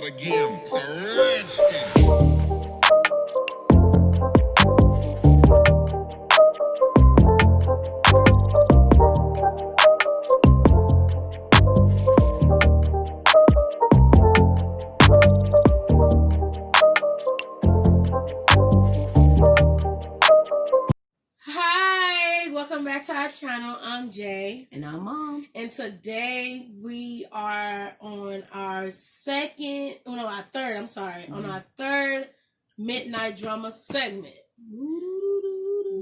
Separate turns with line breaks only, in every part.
start again. It's a redskin.
Welcome back to our channel. I'm Jay.
And I'm Mom.
And today we are on our third Midnight Drama segment.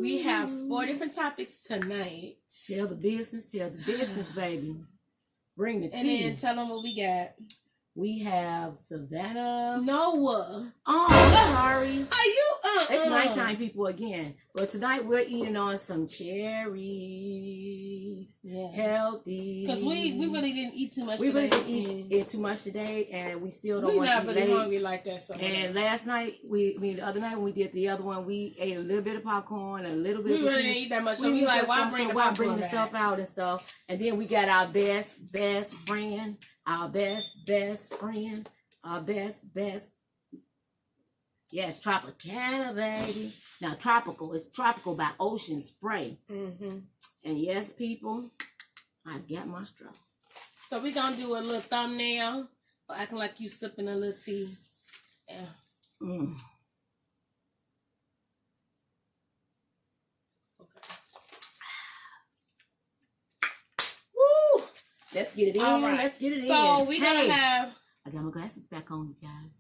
We have 4 different topics tonight.
Tell the business, baby. Bring the tea.
And then tell them what we got.
We have Savannah.
Noah.
Oh, I'm sorry.
Are you?
It's nighttime, people, again. But tonight we're eating on some cherries.
Yes.
Healthy.
Because we really didn't eat too much
today.
We really
didn't eat too much today, and we still don't want to eat
We're not really
late.
hungry like that.
And last night, the other night when we did the other one, we ate a little bit of popcorn, a little bit of
really didn't eat that much. So we like, why bring
the stuff out and stuff? And then we got our best friend, our best friend, our best. Yes, Tropicana, baby. Now, tropical. It's tropical by Ocean Spray.
Mm-hmm.
And yes, people, I got my straw.
So we're going to do a little thumbnail for acting like you sipping a little tea. Yeah.
Mm.
Okay.
Woo! Let's get it in.
All right.
Let's get it in.
So we're going to have...
I got my glasses back on, you guys.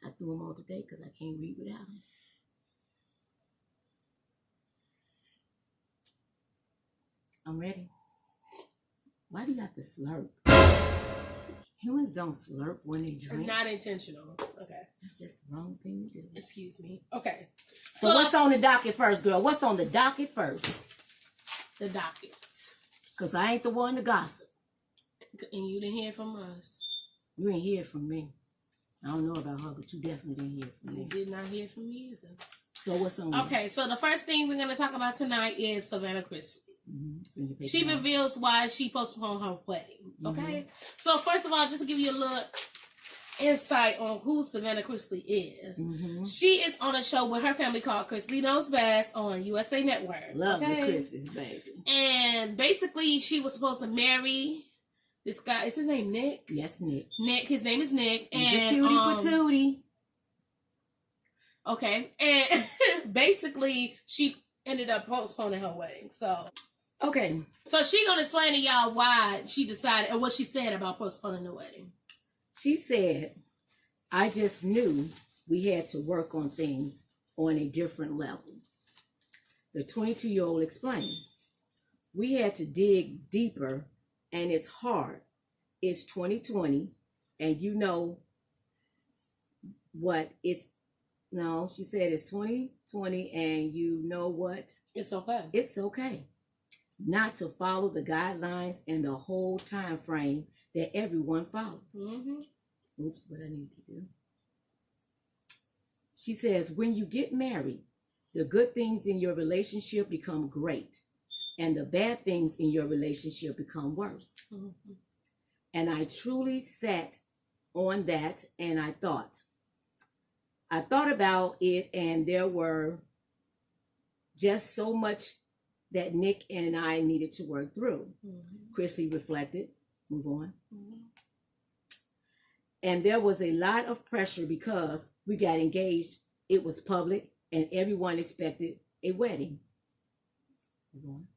I threw them on today because I can't read without them. I'm ready. Why do you have to slurp? Humans don't slurp when they drink.
Not intentional. Okay.
That's just the wrong thing to do.
Excuse me. Okay.
So what's on the docket first, girl? What's on the docket first?
The docket.
Because I ain't the one to gossip.
And you didn't hear from us.
You ain't hear from me. I don't know about her, but you definitely didn't hear from me.
You did not hear from me either.
So what's on?
Okay, so the first thing we're going to talk about tonight is Savannah Chrisley.
Mm-hmm.
She reveals why she postponed her wedding. Okay? Mm-hmm. So first of all, just to give you a little insight on who Savannah Chrisley is. Mm-hmm. She is on a show with her family called Chrisley Knows Best on USA Network.
Love the Chrisleys, baby.
And basically, she was supposed to marry... This guy, is his name Nick?
Yes, Nick.
Nick, his name is Nick.
He's a cutie patootie.
Okay. And basically, she ended up postponing her wedding. So,
okay.
So she gonna explain to y'all why she decided and what she said about postponing the wedding.
She said, I just knew we had to work on things on a different level. The 22-year-old explained, we had to dig deeper. And it's hard. It's 2020. And you know what it's... No, she said it's 2020. And you know what?
It's okay.
It's okay. Not to follow the guidelines and the whole time frame that everyone follows. Mm-hmm. Oops, what I need to do. She says, when you get married, the good things in your relationship become great. And the bad things in your relationship become worse. Mm-hmm. And I truly sat on that and I thought about it, and there were just so much that Nick and I needed to work through. Mm-hmm. Chrisley reflected, move on. Mm-hmm. And there was a lot of pressure because we got engaged. It was public and everyone expected a wedding. Move on.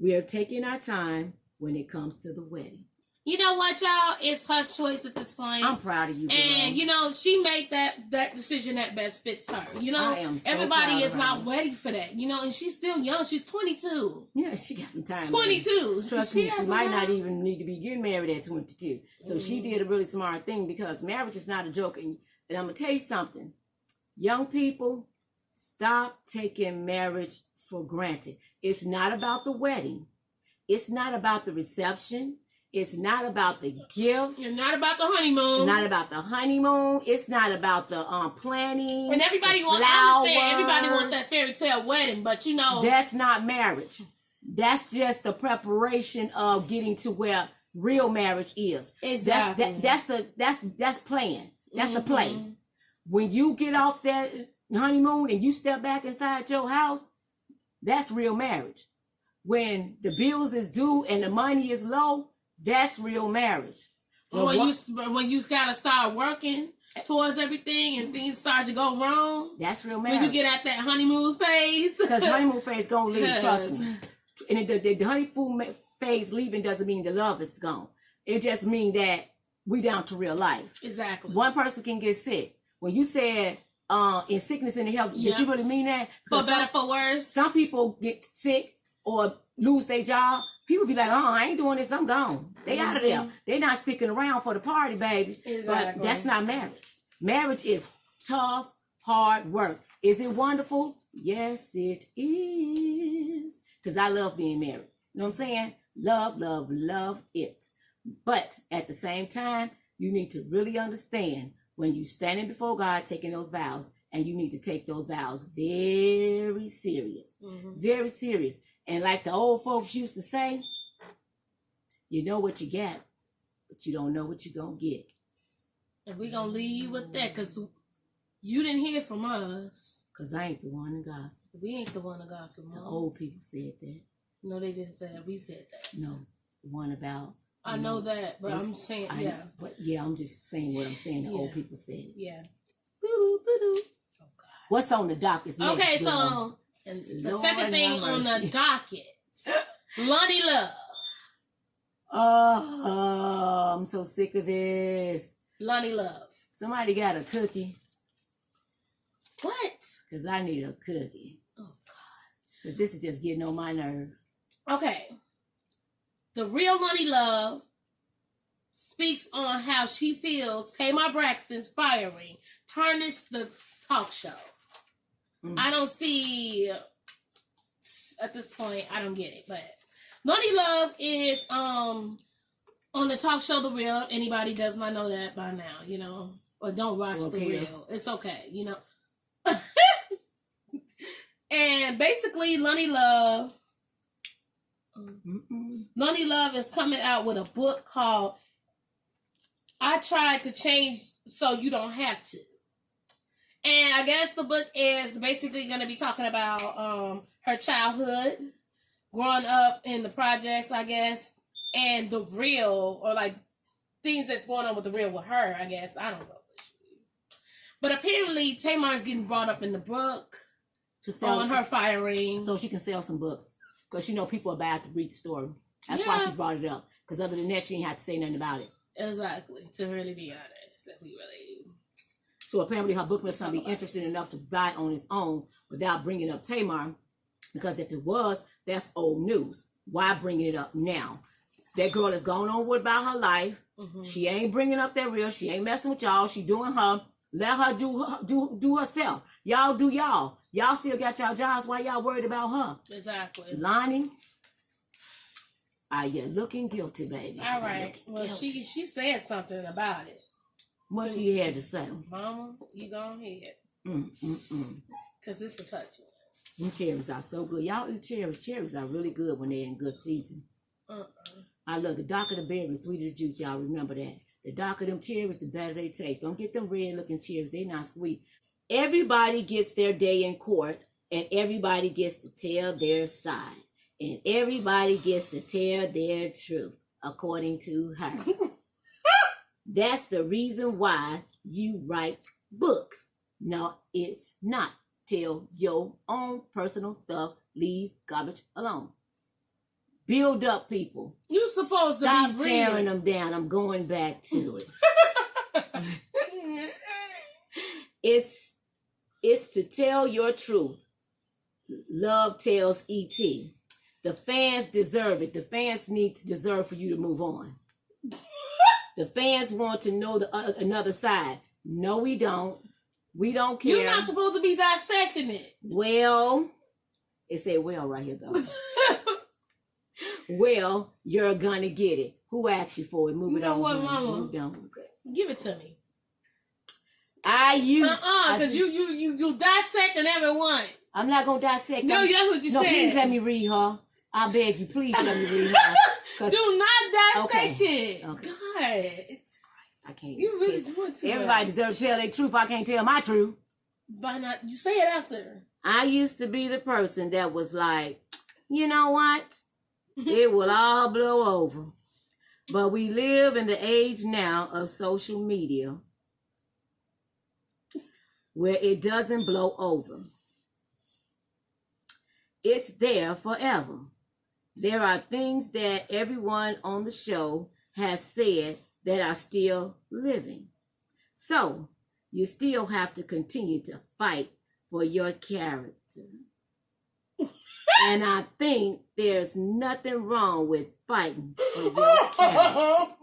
We are taking our time when it comes to the wedding.
You know what, y'all? It's her choice at this point.
I'm proud of you, girl.
And, you know, she made that decision that best fits her. You know,
I am so
everybody
proud
is
of
not ready for that. You know, and she's still young. She's 22.
Yeah, she got some time.
22.
Trust me, she might not even need to be getting married at 22. So she did a really smart thing because marriage is not a joke. And I'm going to tell you something. Young people, stop taking marriage for granted. It's not about the wedding. It's not about the reception. It's not about the gifts.
It's not about the honeymoon.
Not about the honeymoon. It's not about the planning.
And everybody wants, I understand, everybody wants that fairy tale wedding, but you know.
That's not marriage. That's just the preparation of getting to where real marriage is.
Exactly.
That's playing. That's the play. When you get off that honeymoon and you step back inside your house, that's real marriage. When the bills is due and the money is low, that's real marriage.
Or when you gotta start working towards everything and things start to go wrong,
that's real marriage.
When you get at that honeymoon phase,
because honeymoon phase gonna leave. Trust me. And the honeymoon phase leaving doesn't mean the love is gone. It just means that we down to real life.
Exactly.
One person can get sick. When you said in sickness and in health, did you really mean that?
For better, for worse. Some
people get sick or lose their job. People be like, I ain't doing this, I'm gone. They out of there. They not sticking around for the party, baby.
Exactly.
But that's not marriage. Marriage is tough, hard work. Is it wonderful? Yes, it is. Because I love being married. You know what I'm saying? Love it. But at the same time, you need to really understand when you standing before God taking those vows, and you need to take those vows very serious. Very serious. And like the old folks used to say, you know what you got, but you don't know what you're going to get.
And we're going to leave you with that because you didn't hear from us.
Because I ain't the one to gossip.
We ain't the one to gossip.
The old people said that.
No, they didn't say that. We said that.
No, the one about...
I know that, but I'm saying,
I'm just saying what I'm saying. The old people said it.
Yeah.
Oh, God. What's on the docket?
Okay, so... And the second thing on the docket, Loni Love.
Oh, I'm so sick of this.
Loni Love.
Somebody got a cookie.
What?
Because I need a cookie.
Oh, God.
Because this is just getting on my nerve.
Okay. The real Loni Love speaks on how she feels Tamar Braxton's firing tarnished the talk show. I don't see, at this point, I don't get it, but Loni Love is on the talk show The Real. Anybody does not know that by now, or don't watch The Real. It's okay, And basically, Loni Love is coming out with a book called I Tried to Change So You Don't Have to. And I guess the book is basically going to be talking about her childhood, growing up in the projects, I guess, and the real, or like things that's going on with the real with her, I guess. I don't know. But apparently Tamar's getting brought up in the book on her firing.
So she can sell some books. Because people are about to read the story. That's why she brought it up. Because other than that, she ain't have to say nothing about it.
Exactly. To really be honest. That we really...
So apparently her book must not be interested enough to buy on its own without bringing up Tamar. Because if it was, that's old news. Why bring it up now? That girl is going on with about her life. She ain't bringing up that real. She ain't messing with y'all. She doing her. Let her do herself. Y'all do y'all. Y'all still got y'all jobs. Why y'all worried about her?
Exactly.
Loni, are you looking guilty, baby?
All right. Well, she said something about it.
What she had to say?
Mama, you go ahead. Because it's a touch one.
Them cherries are so good. Y'all eat cherries. Cherries are really good when they're in good season. I love the darker the berry, the sweeter the juice. Y'all remember that. The darker them cherries, the better they taste. Don't get them red looking cherries. They're not sweet. Everybody gets their day in court, and everybody gets to tell their side. And everybody gets to tell their truth, according to her. That's the reason why you write books. No, it's not. Tell your own personal stuff. Leave garbage alone. Build up, people.
You're supposed
Stop
to be reading.
tearing them down. I'm going back to it. It's to tell your truth. Love tells E.T. The fans deserve it. The fans deserve for you to move on. The fans want to know another side. No, we don't. We don't care.
You're not supposed to be dissecting it.
Well, it said well right here, though. Well, you're gonna get it. Who asked you for it? Move it on.
What, Mama?
Move down.
Give it to me.
Because
you dissecting everyone.
I'm not gonna dissect.
No, that's what you said.
Please let me read her. I beg you, please let me read her.
Do not dissect it.
Okay.
God.
I can't.
You really doing too
Everybody
much.
deserves to tell their truth. I can't tell my truth.
Why not? You say it after.
I used to be the person that was like, you know what? It will all blow over. But we live in the age now of social media where it doesn't blow over. It's there forever. There are things that everyone on the show has said that are still living. So you still have to continue to fight for your character. And I think there's nothing wrong with fighting for your character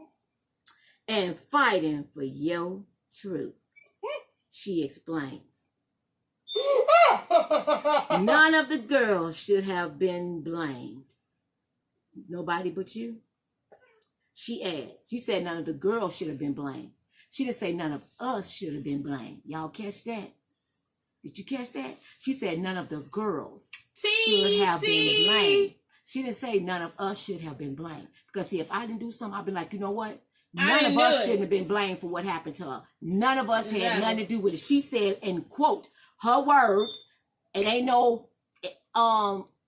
and fighting for your truth, she explains. None of the girls should have been blamed. Nobody but you? She adds. She said none of the girls should have been blamed. She didn't say none of us should have been blamed. Y'all catch that? Did you catch that? She said none of the girls should have been blamed. She didn't say none of us should have been blamed. Because see, if I didn't do something, I'd be like, you know what? None of us shouldn't have been blamed for what happened to her. None of us had nothing to do with it. She said, and quote, her words, it ain't no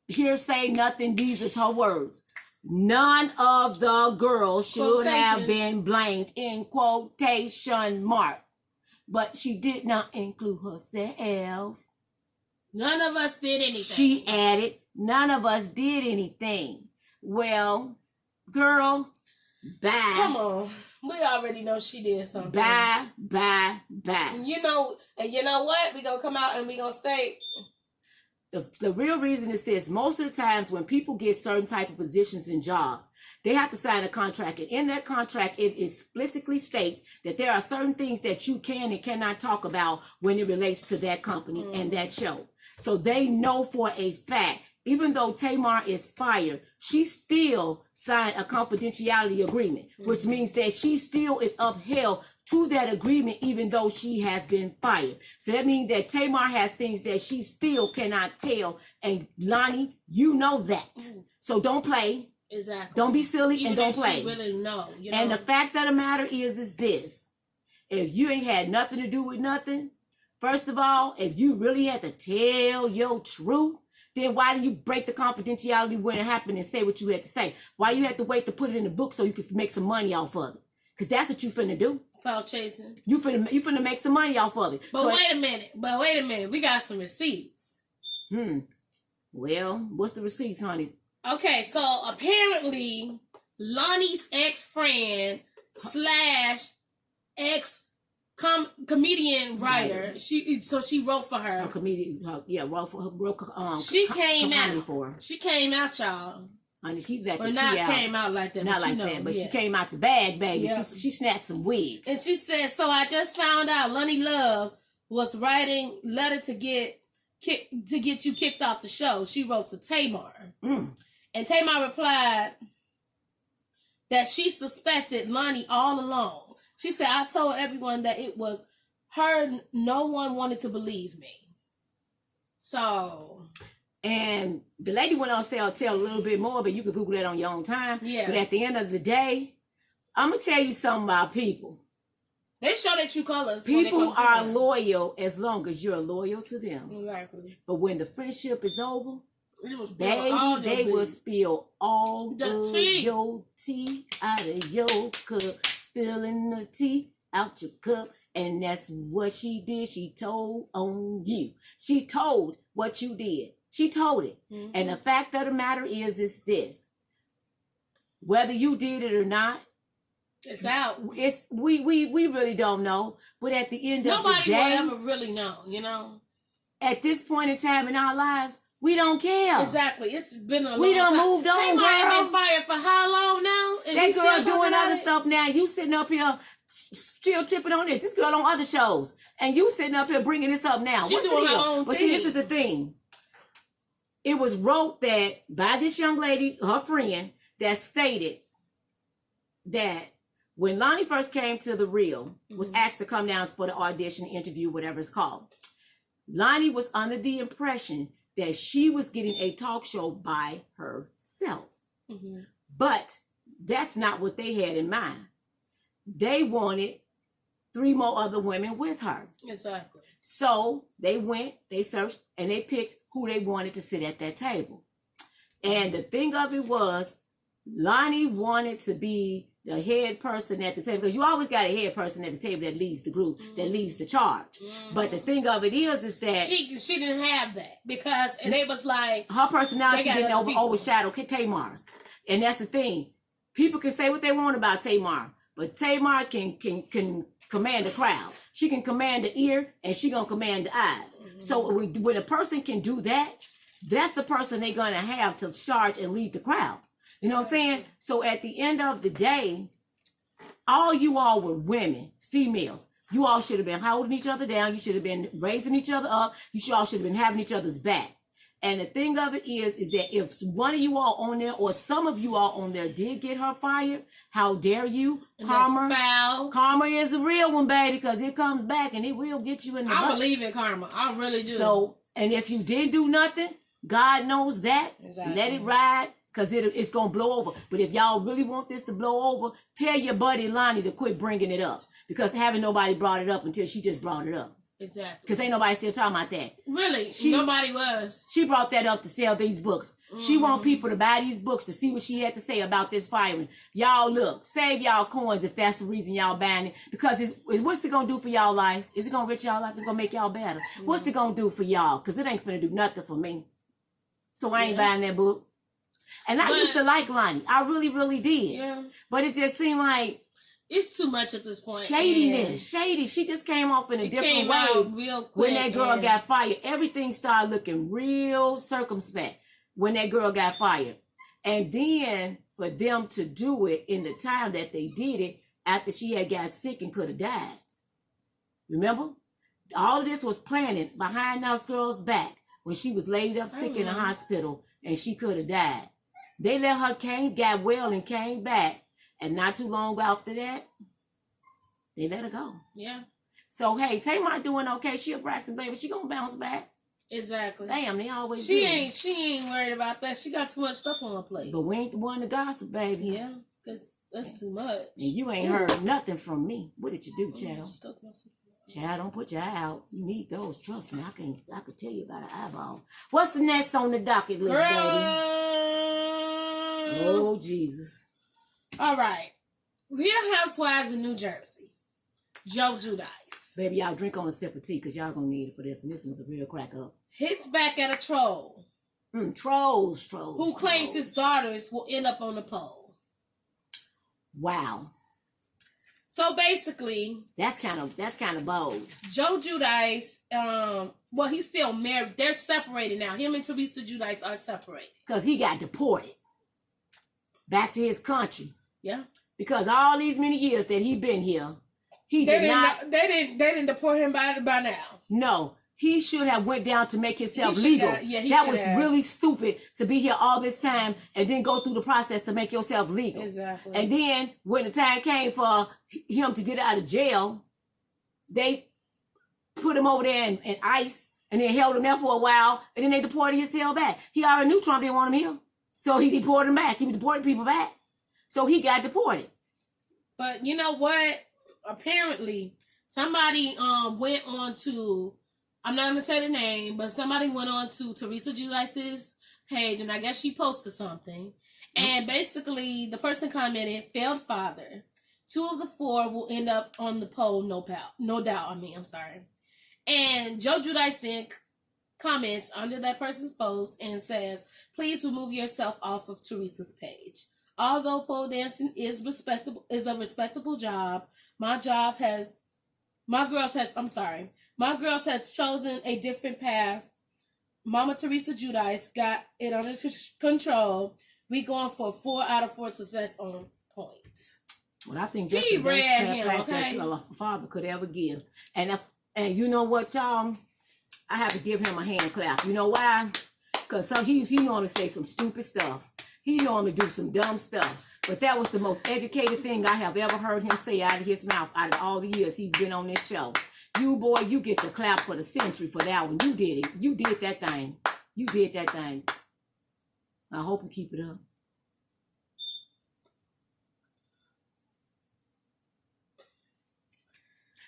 hearsay, nothing. These is her words. None of the girls should have been blamed, in quotation mark. But she did not include herself.
None of us did anything.
She added, none of us did anything. Well, girl, bye.
Come on. We already know she did something.
Bye.
You know, and you know what? We gonna come out and we gonna state.
The real reason is this. Most of the times when people get certain type of positions and jobs, they have to sign a contract. And in that contract, it explicitly states that there are certain things that you can and cannot talk about when it relates to that company and that show. So they know for a fact, even though Tamar is fired, she still signed a confidentiality agreement, which means that she still is upheld to that agreement, even though she has been fired. So that means that Tamar has things that she still cannot tell. And Loni, you know that. So don't play.
Exactly.
Don't be silly
even
and don't
if
play.
She really know, you know.
And the fact of the matter is this. If you ain't had nothing to do with nothing, first of all, if you really had to tell your truth, then why do you break the confidentiality when it happened and say what you had to say? Why you had to wait to put it in the book so you could make some money off of it? Because that's what you finna do.
Cloud chasing.
You finna make some money off of it.
But so wait a minute. We got some receipts.
Well, what's the receipts, honey?
Okay, so apparently Loni's ex-friend / ex-comedian writer, she wrote for her.
A comedian, wrote for her.
She came out
for her.
She came out, y'all.
Honey, she's at
well,
the
not
tea
came out like that.
Not like that, but she came out the bag.
Yeah.
She snatched some wigs.
And she said, so I just found out Loni Love was writing letter to get you kicked off the show. She wrote to Tamar. And Tamar replied that she suspected Loni all along. She said, I told everyone that it was her. No one wanted to believe me. So...
And the lady went on sale, tell a little bit more, but you can Google that on your own time.
Yeah.
But at the end of the day, I'm going to tell you something about people.
They show their true colors.
People are loyal as long as you're loyal to them.
Exactly.
But when the friendship is over, they will spill all your tea out of your cup, spilling the tea out your cup. And that's what she did. She told on you. She told what you did. She told it. And the fact of the matter is this. Whether you did it or not,
it's out.
We really don't know. But at the end of the day,
nobody will ever really know, you know.
At this point in time in our lives, we don't care.
Exactly. It's been a long time.
We done moved on,
They might have been fired for how long now? And
that girl doing other stuff now. You sitting up here still tipping on this. This girl on other shows. And you sitting up here bringing this up now.
She's doing her own thing.
But see, this is the thing. It was wrote that by this young lady, her friend, that stated that when Loni first came to The Real, was asked to come down for the audition, interview, whatever it's called. Loni was under the impression that she was getting a talk show by herself. But that's not what they had in mind. They wanted 3 more other women with her.
Exactly.
So they went, they searched, and they picked who they wanted to sit at that table. And the thing of it was, Loni wanted to be the head person at the table, because you always got a head person at the table that leads the group, that leads the charge. But the thing of it is that
she didn't have that, because and they was like
her personality didn't overshadow Tamar's. And that's the thing. People can say what they want about Tamar, but Tamar can command the crowd. She can command the ear, and she gonna command the eyes. So when a person can do that, that's the person they're gonna have to charge and lead the crowd. You know what I'm saying? So at the end of the day, all you all were women, females. You all should have been holding each other down. You should have been raising each other up. You all should have been having each other's back. And the thing of it is that if one of you all on there, or some of you all on there, did get her fired, how dare you? Karma is a real one, baby, because it comes back and it will get you in the
I believe in karma. I really do.
So, and if you did do nothing, God knows that. Exactly. Let it ride. Because it's going to blow over. But if y'all really want this to blow over, tell your buddy Loni to quit bringing it up. Because haven't nobody brought it up until she just brought it up.
Exactly.
Because ain't nobody still talking about that.
Really? Nobody was.
She brought that up to sell these books. She want people to buy these books to see what she had to say about this firing. Y'all look, save y'all coins if that's the reason y'all buying it. Because what's it going to do for y'all life? Is it going to rich y'all life? It's going to make y'all better. What's it going to do for y'all? Because it ain't going to do nothing for me. So I ain't buying that book. And I used to like Loni. I really, really did. Yeah. But it just seemed like
it's too much at this point.
Shady. She just came off in a different way.
Real quick,
when that girl got fired, everything started looking real circumspect when that girl got fired. And then for them to do it in the time that they did it, after she had got sick and could have died. Remember? All of this was planning behind those girls' back when she was laid up sick in the hospital and she could have died. They let her got well and came back. And not too long after that, they let her go. Yeah. So, hey, Tamar doing okay. She a Braxton baby. She gonna bounce back.
Exactly.
Damn, they always
She ain't worried about that. She got too much stuff on her plate.
But we ain't the one to gossip, baby.
Yeah, because that's too much.
And you ain't heard nothing from me. What did you do, child? Child, don't put your eye out. You need those. Trust me. I could tell you about an eyeball. What's the next on the docket list, baby? Oh, Jesus.
All right. Real Housewives in New Jersey. Giudice.
Baby, y'all drink on a sip of tea because y'all gonna need it for this. And this one's a real crack up.
Hits back at a troll.
Trolls.
Who claims his daughters will end up on the pole.
Wow.
So basically,
that's kind of bold.
Giudice, well, he's still married. They're separated now. Him and Teresa Giudice are separated.
Because he got deported back to his country.
Yeah.
Because all these many years that he been here, they
didn't deport him by now.
No. He should have went down to make himself legal. That was really stupid to be here all this time and then go through the process to make yourself legal.
Exactly.
And then when the time came for him to get out of jail, they put him over there in ICE and then held him there for a while and then they deported his tail back. He already knew Trump didn't want him here. So he deported him back. He was deporting people back. So he got deported.
But you know what? Apparently, somebody went on to, I'm not going to say the name, but somebody went on to Teresa Giudice's page, and I guess she posted something. And basically, the person commented, failed father. 2 of the 4 will end up on the pole, no doubt. I'm sorry. And Joe Giudice then comments under that person's post and says, please remove yourself off of Teresa's page. Although pole dancing is a respectable job, my girls has chosen a different path. Mama Teresa Giudice got it under control. We going for 4 out of 4 success on points.
Well, I think that's the best path that your father could ever give. And you know what, y'all? I have to give him a hand clap. You know why? Because he normally say some stupid stuff. He normally do some dumb stuff. But that was the most educated thing I have ever heard him say out of his mouth out of all the years he's been on this show. You, boy, you get the clap for the century for that one. You did it. You did that thing. You did that thing. I hope you keep it up.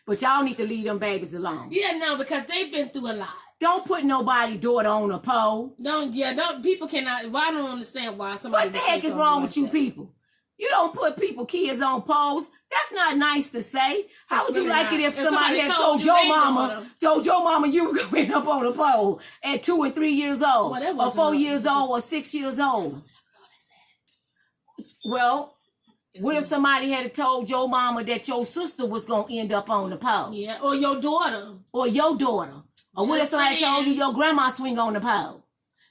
But y'all need to leave them babies alone.
Yeah, no, because they've been through a lot.
Don't put nobody's daughter on a pole.
Don't, people cannot, well, I don't understand why somebody.
What the heck is wrong with you people? You don't put kids on poles. That's not nice to say. How would you like it if somebody had told your mama you were going up on a pole at 2 or 3 years old, or 4 years old, or 6 years old? Well, what if somebody had told your mama that your sister was going to end up on the pole?
Yeah, or your daughter.
Or your daughter. Or what if somebody told you your grandma swing on the pole?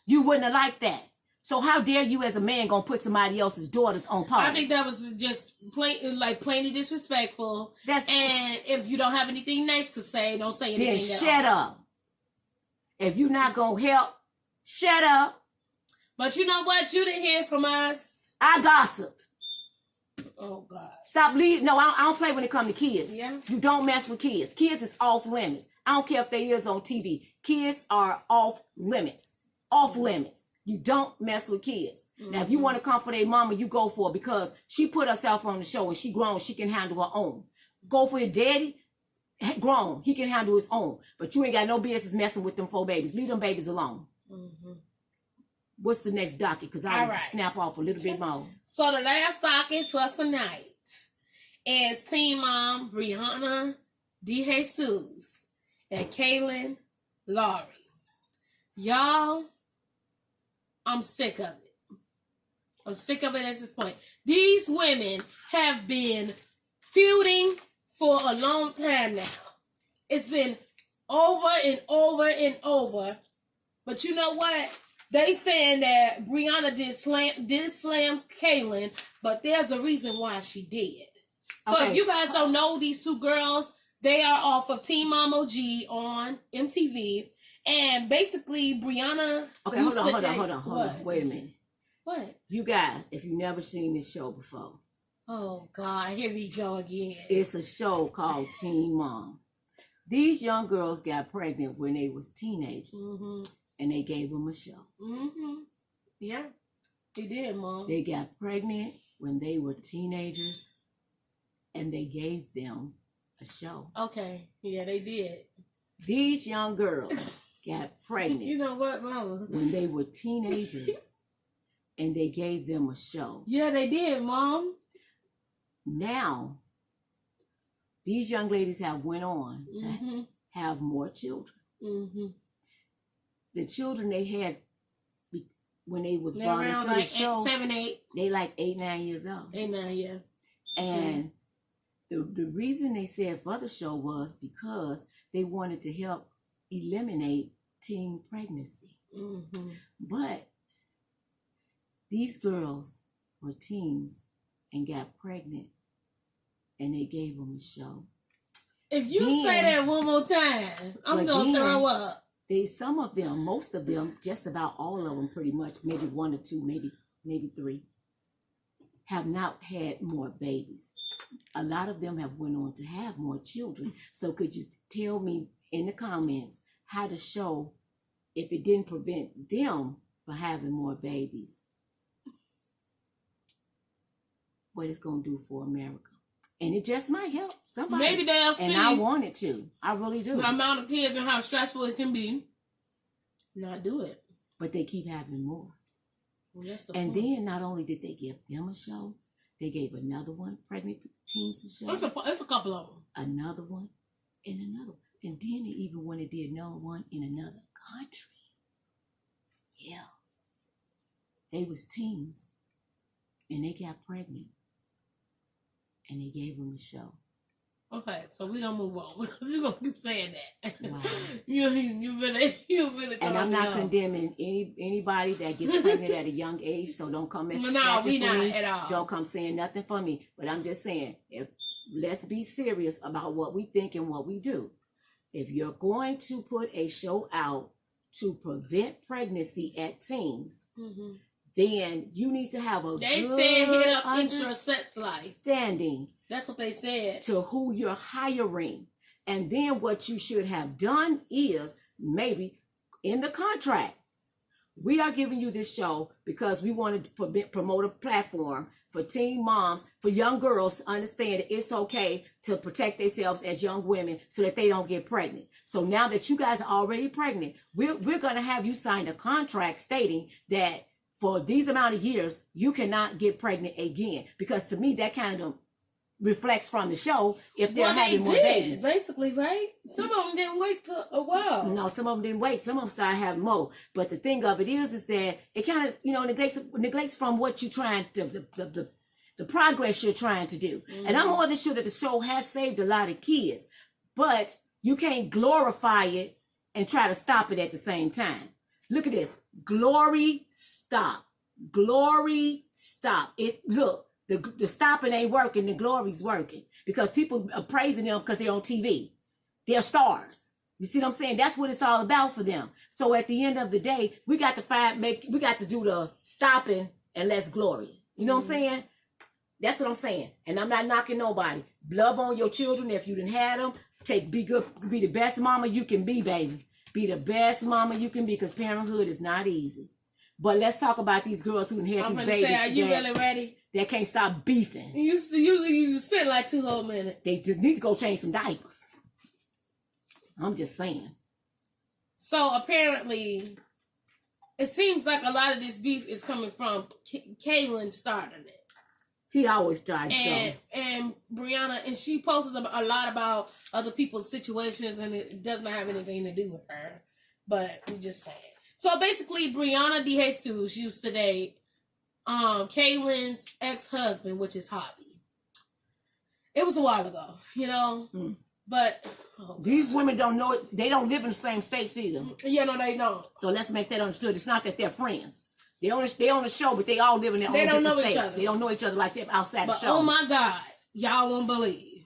You wouldn't have liked that. So how dare you as a man gonna put somebody else's daughters on pole?
I think that was just plainly disrespectful. And if you don't have anything nice to say, don't say anything.
Then shut up. If you're not gonna help, shut up.
But you know what? You didn't hear from us.
I gossiped.
Oh God.
Stop leading. No, I don't play when it comes to kids.
Yeah.
You don't mess with kids. Kids is off limits. I don't care if they is on TV. Kids are off limits. Off limits. You don't mess with kids. Mm-hmm. Now, if you want to come for their mama, you go for it because she put herself on the show and she grown. She can handle her own. Go for your daddy. Grown. He can handle his own. But you ain't got no business messing with them 4 babies. Leave them babies alone. Mm-hmm. What's the next docket? Because I'll snap off a little bit more.
So the last docket for tonight is Teen Mom Briana DeJesus and Kailyn Lowry. Y'all, I'm sick of it. I'm sick of it at this point. These women have been feuding for a long time now. It's been over and over and over. But you know what? They saying that Briana did slam Kailyn, but there's a reason why she did. So if you guys don't know these two girls, they are off of Teen Mom OG on MTV. And basically, Briana...
Okay, hold on. Wait a minute.
What?
You guys, if you've never seen this show before.
Oh, God, here we go again.
It's a show called Teen Mom. These young girls got pregnant when they was teenagers. Mm-hmm. And they gave them a show.
Mm-hmm. Yeah, they did, Mom.
They got pregnant when they were teenagers. And they gave them a show.
Okay, yeah, they did.
These young girls got pregnant.
You know what, Mama?
When they were teenagers, and they gave them a show.
Yeah, they did, Mom.
Now, these young ladies have went on to have more children. Mm-hmm. The children they had when they was born into the show,
7, 8.
they like 8, 9 years old.
8, 9, yeah.
And the reason they said for the show was because they wanted to help eliminate teen pregnancy. Mm-hmm. But these girls were teens and got pregnant, and they gave them a show.
If you say that one more time, I'm going to throw up.
Some of them, most of them, just about all of them pretty much, maybe 1 or 2, maybe 3, have not had more babies. A lot of them have went on to have more children. So could you tell me in the comments how to show if it didn't prevent them from having more babies, what it's going to do for America? And it just might help somebody.
Maybe they'll see.
And I want it to. I really do.
The amount of kids and how stressful it can be. Not do it.
But they keep having more.
Well, that's the
and
point.
then not only did they give them a show, they gave another one, pregnant teens, a show.
It's a couple of them.
Another one, and another one. And then they even went and did another one in another country. Yeah. They was teens. And they got pregnant. And they gave them a show.
Okay, so we're going to move on. You're going to keep saying that.
Wow.
you really
and I'm not condemning anybody that gets pregnant at a young age, so don't come at
No, we not
me.
at all.
Don't come saying nothing for me. But I'm just saying, let's be serious about what we think and what we do. If you're going to put a show out to prevent pregnancy at teens, then you need to have a
They
good
said hit up intra-sex life.
Standing.
That's what they said.
To who you're hiring. And then what you should have done is maybe in the contract, We are giving you this show because we wanted to promote a platform for teen moms, for young girls to understand that it's okay to protect themselves as young women so that they don't get pregnant. So now that you guys are already pregnant, we're going to have you sign a contract stating that for these amount of years, you cannot get pregnant again. Because to me, that kind of reflects from the show if they're having more babies.
Basically, right? Some of them didn't wait a while.
No, some of them didn't wait. Some of them started having more. But the thing of it is that it kind of, neglects from what you're trying to, the progress you're trying to do. Mm-hmm. And I'm more than sure that the show has saved a lot of kids. But you can't glorify it and try to stop it at the same time. Look at this. Glory, stop. Glory, stop. Look. The stopping ain't working, the glory's working. Because people are praising them because they're on TV. They're stars. You see what I'm saying? That's what it's all about for them. So at the end of the day, we got to do the stopping and less glory. You know what I'm saying? That's what I'm saying. And I'm not knocking nobody. Love on your children if you didn't have them. Be good, be the best mama you can be, baby. Be the best mama you can be, because parenthood is not easy. But let's talk about these girls who inherit these babies.
Are you really ready?
They can't stop beefing.
You spend like 2 whole minutes.
They need to go change some diapers. I'm just saying.
So apparently, it seems like a lot of this beef is coming from Kailyn starting it.
He always tried
and Briana, and she posts a lot about other people's situations, and it does not have anything to do with her. But we just saying. So basically, Briana DeJesus used to date Kailyn's ex-husband, which is Hobby. It was a while ago, but
these women don't know it. They don't live in the same states either.
Yeah, no, they don't.
So let's make that understood. It's not that they're friends. They on the show, but they all live in their own different states. They don't know each other. They don't know each other like that outside the show.
Oh my God, y'all won't believe.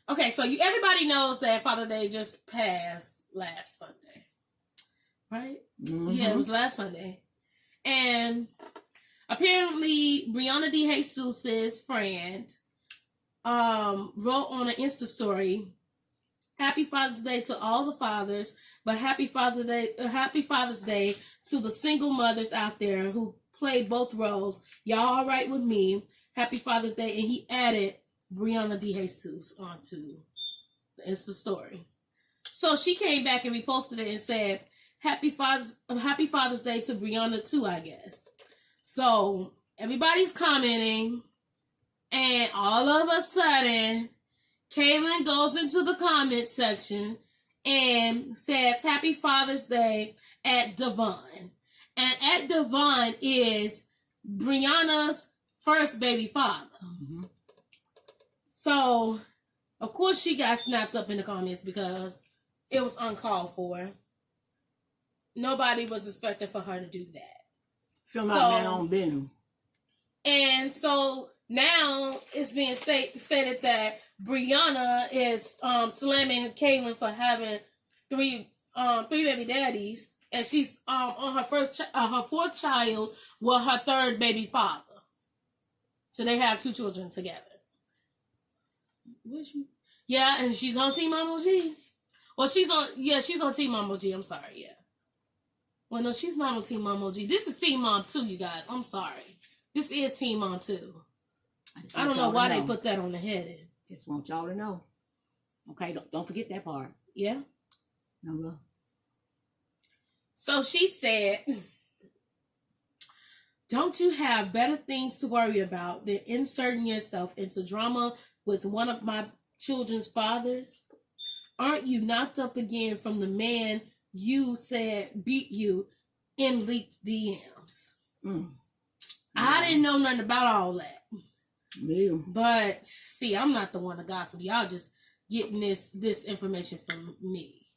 Okay, so everybody knows that Father's Day just passed last Sunday, right? Mm-hmm. Yeah, it was last Sunday. And apparently, Briana DeJesus' friend wrote on an Insta story, "Happy Father's Day to all the fathers, but happy Father's Day to the single mothers out there who play both roles. Y'all all right with me? Happy Father's Day." And he added Briana DeJesus onto the Insta story. So she came back and reposted it and said, Happy Father's Day to Briana too, I guess. So everybody's commenting, and all of a sudden, Kailyn goes into the comment section and says, "Happy Father's Day" at Devon. And at Devon is Briana's first baby father. Mm-hmm. So, of course, she got snapped up in the comments because it was uncalled for. Nobody was expecting for her to do that.
Feel like that on business.
And so now it's being stated that Briana is slamming Kailyn for having three baby daddies, and she's on her her fourth child with her third baby father. So they have 2 children together. Yeah, and she's on Team Mama G. Well, she's on Team Mama G. I'm sorry, yeah. Well, no, she's not on Team Mama G. This is Team Mom 2, you guys. I'm sorry. This is Team Mom 2. I don't know why they put that on the heading.
Just want y'all to know. Okay, don't forget that part.
Yeah.
No.
So she said, "Don't you have better things to worry about than inserting yourself into drama with one of my children's fathers? Aren't you knocked up again from the man you said beat you in leaked DMs?" I didn't know nothing about all that.
Yeah.
But see, I'm not the one to gossip. Y'all just getting this information from me.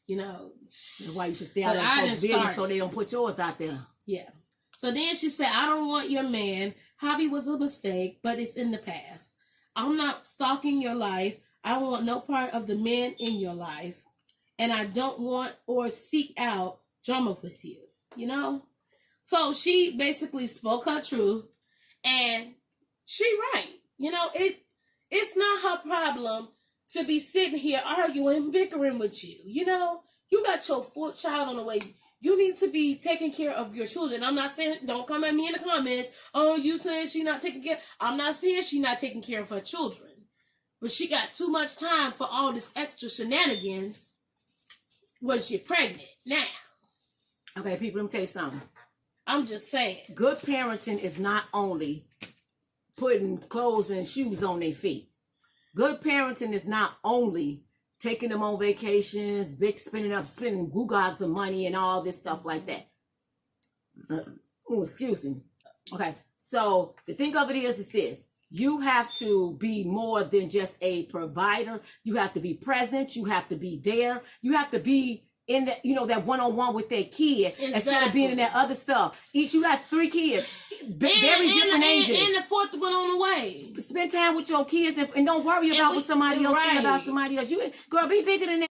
That's why you should stay out of folks' business so they don't put yours out there.
Yeah. So then she said, "I don't want your man. Hobby was a mistake, but it's in the past. I'm not stalking your life. I want no part of the men in your life. And I don't want or seek out drama with you." So she basically spoke her truth, and she right. It's not her problem to be sitting here arguing, bickering with you. You got your 4th child on the way. You need to be taking care of your children. I'm not saying, don't come at me in the comments, oh, you saying she not taking care. I'm not saying she not taking care of her children. But she got too much time for all this extra shenanigans when she's pregnant now.
Okay, people, let me tell you something.
I'm just saying.
Good parenting is not only putting clothes and shoes on their feet. Good parenting is not only taking them on vacations, spending googles of money and all this stuff like that. Excuse me. Okay, so the thing of it is this. You have to be more than just a provider. You have to be present. You have to be there. You have to be in that, that one-on-one with that kid instead of being in that other stuff. You got 3 kids, very different ages.
And the 4th one on the way.
Spend time with your kids and don't worry about what somebody else thinks about somebody else. Girl, be bigger than that.